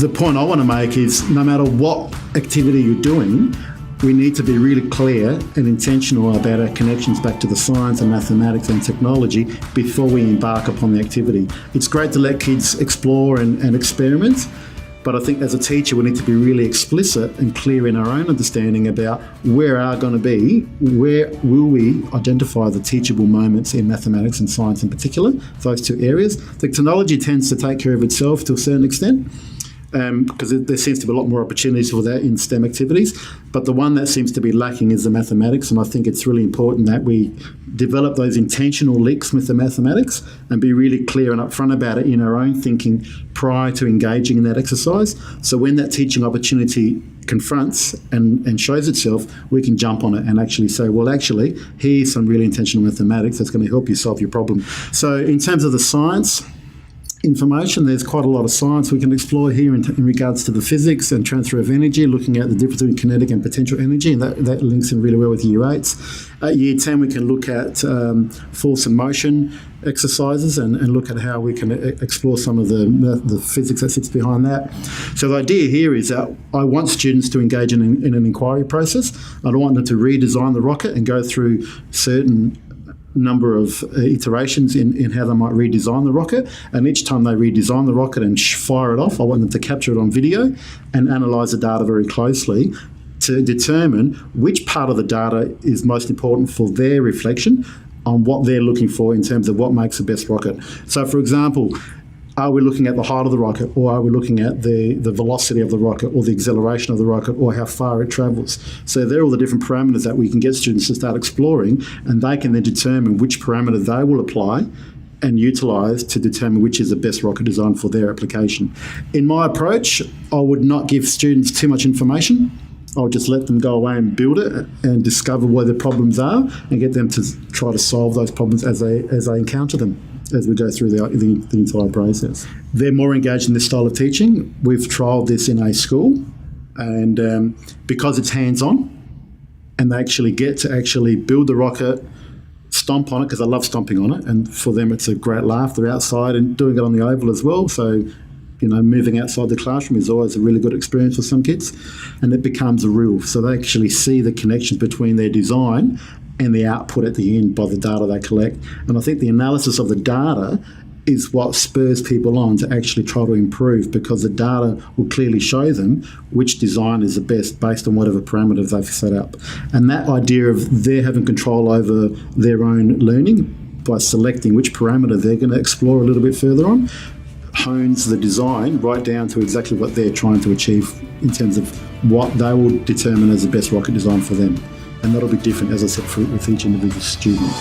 the point I want to make is no matter what activity you're doing, we need to be really clear and intentional about our connections back to the science and mathematics and technology before we embark upon the activity. It's great to let kids explore and experiment, but I think as a teacher we need to be really explicit and clear in our own understanding about where where will we identify the teachable moments in mathematics and science in particular, those two areas. The technology tends to take care of itself to a certain extent, because there seems to be a lot more opportunities for that in STEM activities. But the one that seems to be lacking is the mathematics, and I think it's really important that we develop those intentional links with the mathematics and be really clear and upfront about it in our own thinking prior to engaging in that exercise. So when that teaching opportunity confronts and shows itself, we can jump on it and actually say, well, actually, here's some really intentional mathematics that's going to help you solve your problem. So in terms of the science information, there's quite a lot of science we can explore here in regards to the physics and transfer of energy, looking at the difference between kinetic and potential energy, and that links in really well with Year 8s. At Year 10, we can look at force and motion exercises and look at how we can explore some of the physics that sits behind that. So the idea here is that I want students to engage in an inquiry process. I don't want them to redesign the rocket and go through certain number of iterations in how they might redesign the rocket, and each time they redesign the rocket and fire it off, I want them to capture it on video and analyse the data very closely to determine which part of the data is most important for their reflection on what they're looking for in terms of what makes the best rocket. So for example, are we looking at the height of the rocket, or are we looking at the velocity of the rocket, or the acceleration of the rocket, or how far it travels? So they're all the different parameters that we can get students to start exploring, and they can then determine which parameter they will apply and utilise to determine which is the best rocket design for their application. In my approach, I would not give students too much information. I'll just let them go away and build it and discover where the problems are and get them to try to solve those problems as they encounter them as we go through the entire process. They're more engaged in this style of teaching. We've trialled this in a school, and because it's hands-on and they actually get to actually build the rocket, stomp on it, because I love stomping on it, and for them it's a great laugh. They're outside and doing it on the oval as well, so moving outside the classroom is always a really good experience for some kids, and it becomes a real. So they actually see the connections between their design and the output at the end by the data they collect. And I think the analysis of the data is what spurs people on to actually try to improve, because the data will clearly show them which design is the best based on whatever parameters they've set up. And that idea of they're having control over their own learning by selecting which parameter they're going to explore a little bit further on hones the design right down to exactly what they're trying to achieve in terms of what they will determine as the best rocket design for them. And that'll be different, as I said, with each individual student.